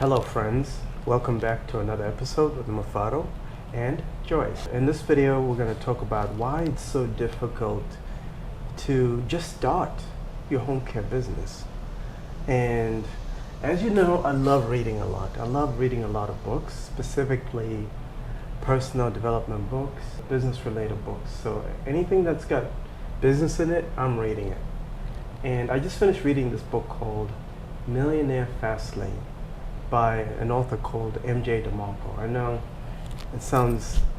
Hello friends, welcome back to another episode with Mafado and Joyce. In this video we're going to talk about why it's so difficult to just start your home care business. And as you know, I love reading a lot. I love reading a lot of books, specifically personal development books, business related books. So anything that's got business in it, I'm reading it. And I just finished reading this book called Millionaire Fastlane by an author called MJ DeMarco. I know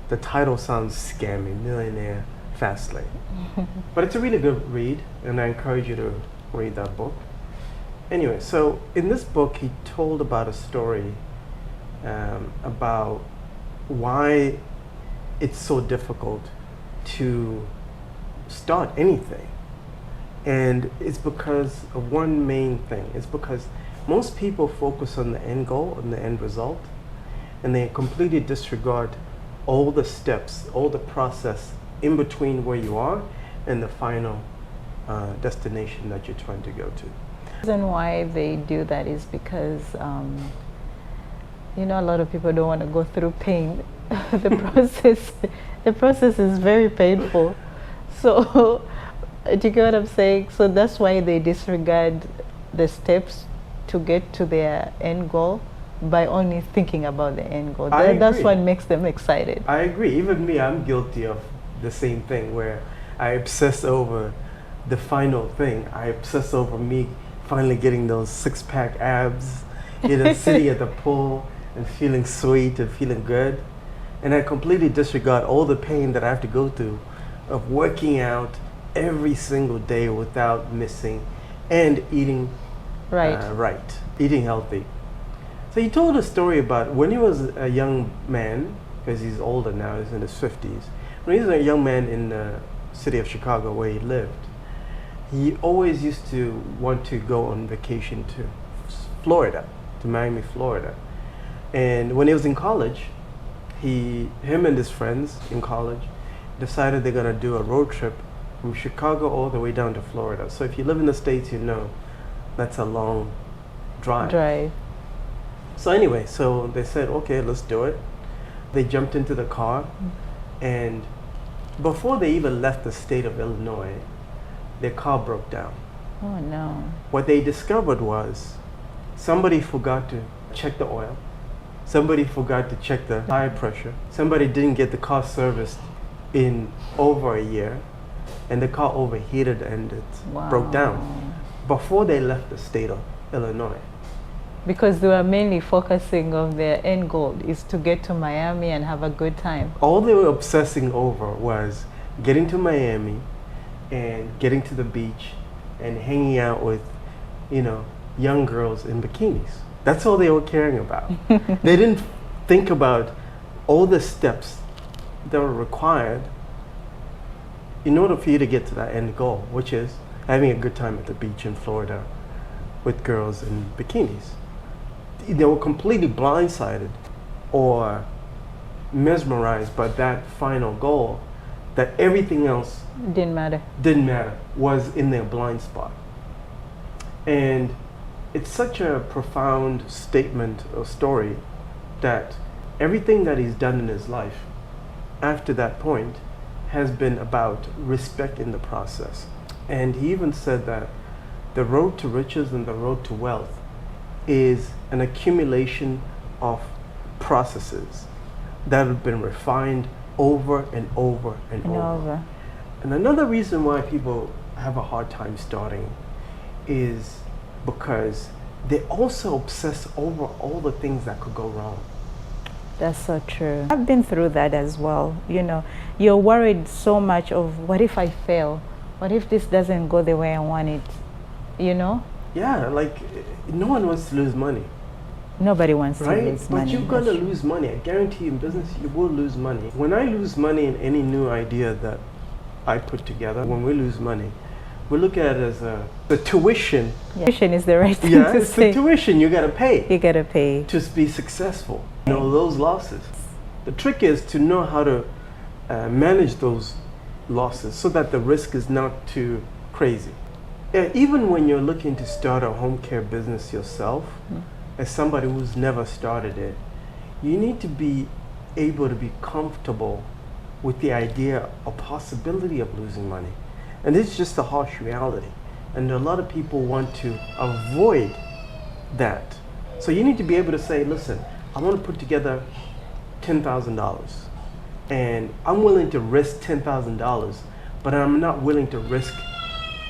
the title sounds scammy, Millionaire Fastlane. But it's a really good read, and I encourage you to read that book. Anyway, so in this book, he told about a story about why it's so difficult to start anything. And it's because of one main thing. It's because most people focus on the end goal and the end result, and they completely disregard all the steps, all the process in between where you are and the final destination that you're trying to go to. The reason why they do that is because, a lot of people don't want to go through pain. The process is very painful. So, do you get what I'm saying? So that's why they disregard the steps to get to their end goal by only thinking about the end goal. That's what makes them excited. I agree. Even me, I'm guilty of the same thing where I obsess over the final thing. I obsess over me finally getting those six-pack abs, sitting at the pool and feeling sweet and feeling good. And I completely disregard all the pain that I have to go through of working out every single day without missing and eating eating healthy. So he told a story about when he was a young man, because he's older now, he's in his 50s. When he was a young man in the city of Chicago where he lived, he always used to want to go on vacation to Florida, to Miami, Florida. And when he was in college, him and his friends in college decided they're going to do a road trip from Chicago all the way down to Florida. So if you live in the States, you know that's a long drive. So anyway, so they said, okay, let's do it. They jumped into the car, and before they even left the state of Illinois, their car broke down. Oh no. What they discovered was somebody forgot to check the oil. Somebody forgot to check the tire pressure. Somebody didn't get the car serviced in over a year, and the car overheated and it broke down before they left the state of Illinois. Because they were mainly focusing on their end goal is to get to Miami and have a good time. All they were obsessing over was getting to Miami and getting to the beach and hanging out with, young girls in bikinis. That's all they were caring about. They didn't think about all the steps that were required in order for you to get to that end goal, which is having a good time at the beach in Florida with girls in bikinis. They were completely blindsided or mesmerized by that final goal that everything else didn't matter, was in their blind spot. And it's such a profound statement or story that everything that he's done in his life after that point has been about respect in the process. And he even said that the road to riches and the road to wealth is an accumulation of processes that have been refined over and over and over. And another reason why people have a hard time starting is because they also obsess over all the things that could go wrong. That's so true. I've been through that as well. You're worried so much of what if I fail? What if this doesn't go the way I want it? Yeah, like no one wants to lose money. Nobody wants to lose money. But you're going to lose money. I guarantee you in business, you will lose money. When I lose money in any new idea that I put together, when we lose money, we look at it as the tuition. Yeah. Tuition is the right thing to it's say. The tuition you got to pay. You got to pay. To be successful. Those losses. The trick is to know how to manage those losses so that the risk is not too crazy. Even when you're looking to start a home care business yourself, as somebody who's never started it, you need to be able to be comfortable with the idea or possibility of losing money. And it's just a harsh reality. And a lot of people want to avoid that. So you need to be able to say, listen, I want to put together $10,000 and I'm willing to risk $10,000, but I'm not willing to risk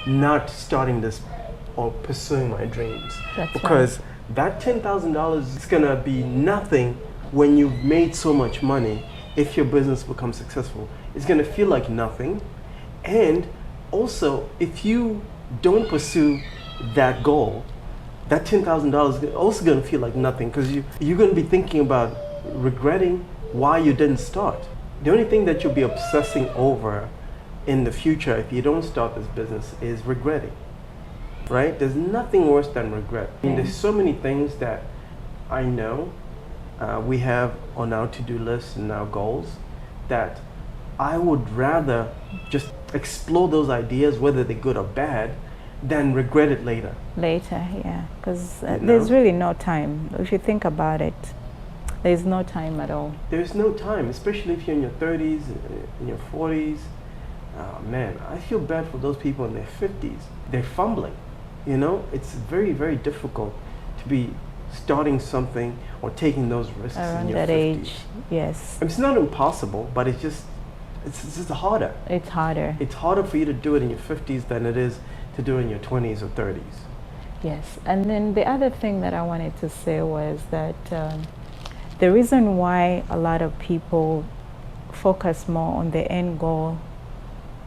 not starting this or pursuing my dreams. That's because that $10,000 is gonna be nothing when you've made so much money. If your business becomes successful, it's gonna feel like nothing. And also, if you don't pursue that goal, that $10,000 is also gonna feel like nothing, because you're gonna be thinking about regretting why you didn't start. The only thing that you'll be obsessing over in the future if you don't start this business is regretting, right? There's nothing worse than regret. I mean, there's so many things that I know we have on our to-do list and our goals that I would rather just explore those ideas, whether they're good or bad, than regret it later. Later, yeah, because You know? there's really no time. If you think about it, there's no time at all. There's no time, especially if you're in your 30s, in your 40s. Man, I feel bad for those people in their 50s. They're fumbling. You know, it's very, very difficult to be starting something or taking those risks Around in your that 50s. age, yes. It's not impossible, but it's just harder. It's harder. It's harder for you to do it in your 50s than it is to do it in your 20s or 30s. Yes, and then the other thing that I wanted to say was that the reason why a lot of people focus more on the end goal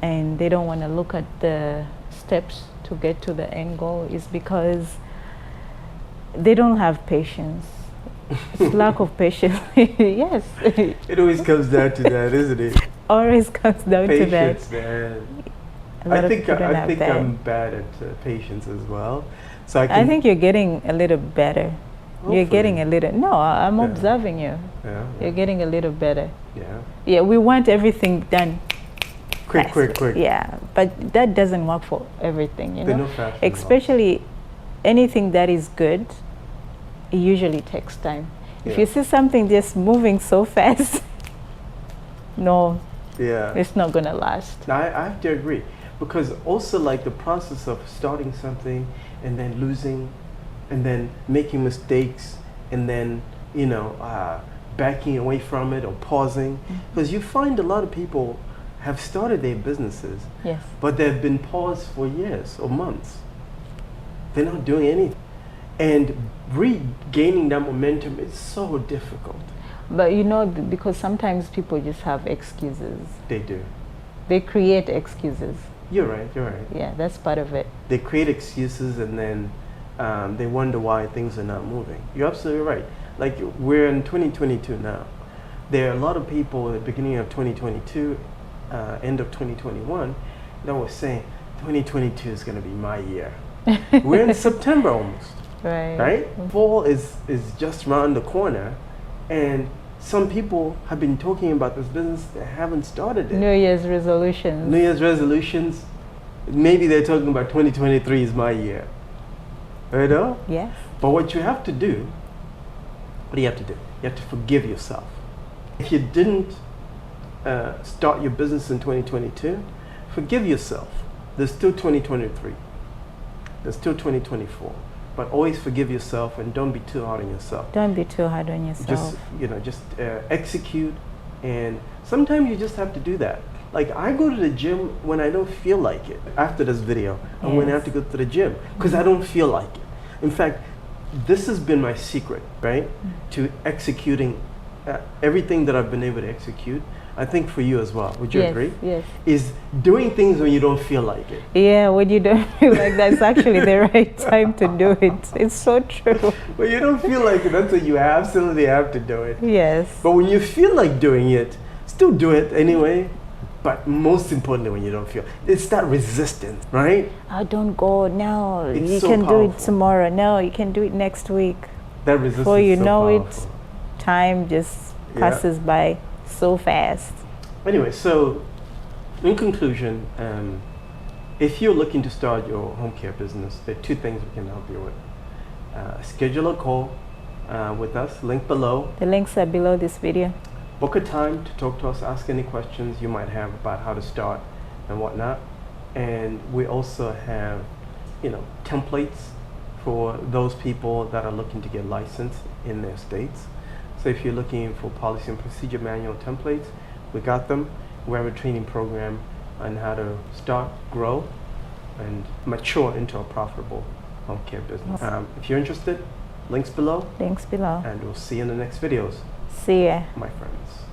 and they don't want to look at the steps to get to the end goal is because they don't have patience. It's lack of patience. Yes. It always comes down to that, isn't it? Always comes down to that. Patience, man. A lot I of think people don't have that. I'm bad at patience as well. So I think you're getting a little better. You're getting a little. No, I'm Yeah. observing you. Yeah, You're getting a little better. yeah. Yeah, we want everything done. Quick, fast. quick, quick. Yeah, but that doesn't work for everything, you They're know. no fast results. Especially anything that is good, it usually takes time. If Yeah. you see something just moving so fast, no, Yeah. it's not gonna last. I have to agree, because also like the process of starting something and then losing and then making mistakes and then, you know, backing away from it or pausing, because you find a lot of people have started their businesses, Yes. but they've been paused for years or months. They're not doing anything. And regaining that momentum is so difficult. But you know, because sometimes people just have excuses. They do. They create excuses. You're right, you're right. Yeah, that's part of it. They create excuses and then they wonder why things are not moving. You're absolutely right. Like, we're in 2022 now. There are a lot of people at the beginning of 2022, end of 2021, that were saying 2022 is going to be my year. We're in September almost, Right. right? Fall is just around the corner, and some people have been talking about this business that haven't started it. New Year's resolutions. New Year's resolutions, maybe they're talking about 2023 is my year. You know? Yes. But what you have to do, what do you have to do? You have to forgive yourself. If you didn't start your business in 2022, forgive yourself. There's still 2023. There's still 2024. But always forgive yourself and don't be too hard on yourself. Don't be too hard on yourself. Just execute, and sometimes you just have to do that. Like, I go to the gym when I don't feel like it. After this video, I'm going to have to go to the gym because I don't feel like it. In fact, this has been my secret, right? To executing everything that I've been able to execute. I think for you as well. Would you agree? Yes. Is doing things when you don't feel like it. Yeah, when you don't feel like that's actually the right time to do it. It's so true. When you don't feel like it, that's when you absolutely have to do it. Yes. But when you feel like doing it, still do it anyway. But most importantly, when you don't feel, it's that resistance, right? Oh, don't go now. It's You so can do powerful. it tomorrow. No, you can do it next week. That resistance. Before you is so know powerful. it, time just Yeah. passes by so fast. Anyway, so in conclusion, if you're looking to start your home care business, there are two things we can help you with. Schedule a call with us. Link below. The links are below this video. Book a time to talk to us, ask any questions you might have about how to start and whatnot. And we also have, templates for those people that are looking to get licensed in their states. So if you're looking for policy and procedure manual templates, we got them. We have a training program on how to start, grow, and mature into a profitable home care business. If you're interested, links below, Links below. and we'll see you in the next videos, See ya. my friends.